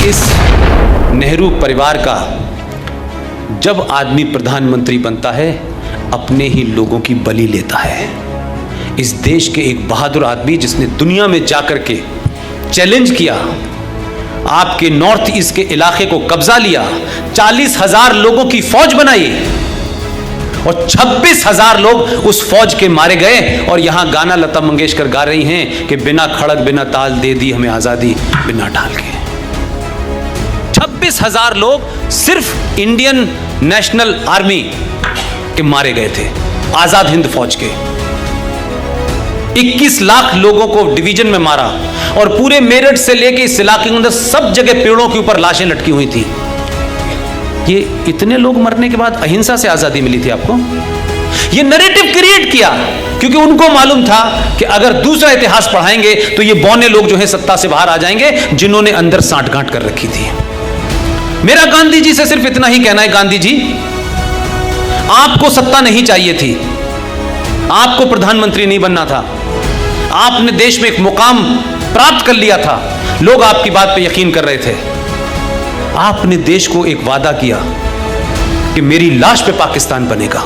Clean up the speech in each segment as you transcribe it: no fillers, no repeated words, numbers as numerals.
इस नेहरू परिवार का जब आदमी प्रधानमंत्री बनता है अपने ही लोगों की बलि लेता है। इस देश के एक बहादुर आदमी जिसने दुनिया में जाकर के चैलेंज किया, आपके नॉर्थ ईस्ट के इलाके को कब्जा लिया, 40,000 लोगों की फौज बनाई और 26,000 लोग उस फौज के मारे गए। और यहां गाना लता मंगेशकर गा रही हैं कि बिना खड़क बिना ताल दे दी हमें आजादी बिना ढाल के। 26,000 लोग सिर्फ इंडियन नेशनल आर्मी के मारे गए थे, आजाद हिंद फौज के। 21 लाख लोगों को डिवीजन में मारा और पूरे मेरठ से लेके इस इलाके के अंदर सब जगह पेड़ों के ऊपर लाशें लटकी हुई थी। ये इतने लोग मरने के बाद अहिंसा से आजादी मिली थी आपको? ये नैरेटिव क्रिएट किया क्योंकि उनको मालूम था कि अगर दूसरा इतिहास पढ़ाएंगे तो ये बौने लोग जो है सत्ता से बाहर आ जाएंगे जिन्होंने अंदर सांठगांठ कर रखी थी। मेरा गांधी जी से सिर्फ इतना ही कहना है, गांधी जी आपको सत्ता नहीं चाहिए थी, आपको प्रधानमंत्री नहीं बनना था, आपने देश में एक मुकाम प्राप्त कर लिया था, लोग आपकी बात पे यकीन कर रहे थे। आपने देश को एक वादा किया कि मेरी लाश पे पाकिस्तान बनेगा,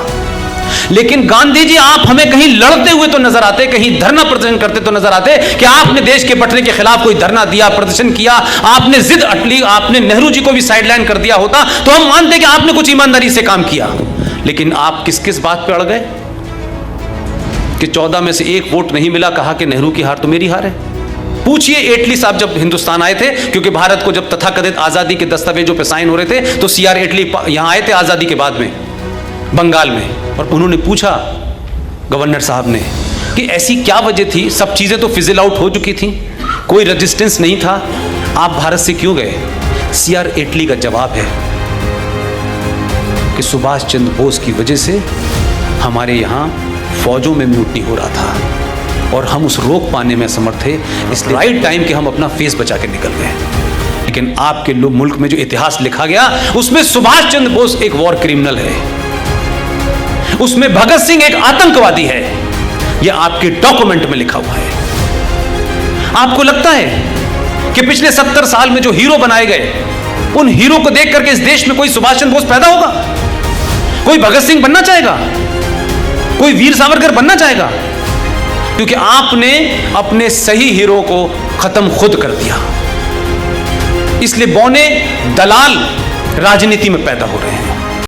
लेकिन गांधी जी आप हमें कहीं लड़ते हुए तो नजर आते, कहीं धरना प्रदर्शन करते तो नजर आते कि आपने देश के बंटने के खिलाफ कोई धरना दिया, प्रदर्शन किया, आपने जिद अटली, आपने नेहरू जी को भी साइडलाइन कर दिया होता तो हम मानते कि आपने कुछ ईमानदारी से काम किया। लेकिन आप किस किस बात पे अड़ गए कि 14 में से 1 वोट नहीं मिला, कहा कि नेहरू की हार तो मेरी हार है। पूछिए एटली साहब जब हिंदुस्तान आए थे, क्योंकि भारत को जब तथाकथित आजादी के दस्तावेजों पे साइन हो रहे थे तो सीआर एटली यहां आए थे आजादी के बाद में बंगाल में, और उन्होंने पूछा गवर्नर साहब ने कि ऐसी क्या वजह थी, सब चीजें तो फिजिल आउट हो चुकी थी, कोई रेजिस्टेंस नहीं था, आप भारत से क्यों गए? सीआर एटली का जवाब है कि सुभाष चंद्र बोस की वजह से हमारे यहां फौजों में म्यूटनी हो रहा था और हम उस रोक पाने में असमर्थ थे, इसलिए राइट टाइम के हम अपना फेस बचा के निकल गए। लेकिन आपके मुल्क में जो इतिहास लिखा गया उसमें सुभाष चंद्र बोस एक वॉर क्रिमिनल है, उसमें भगत सिंह एक आतंकवादी है, यह आपके डॉक्यूमेंट में लिखा हुआ है। आपको लगता है कि पिछले 70 साल में जो हीरो बनाए गए उन हीरो को देख करके इस देश में कोई सुभाष चंद्र बोस पैदा होगा? कोई भगत सिंह बनना चाहेगा? कोई वीर सावरकर बनना चाहेगा? क्योंकि आपने अपने सही हीरो को खत्म खुद कर दिया। इसलिए बौने दलाल राजनीति में पैदा हो रहे हैं।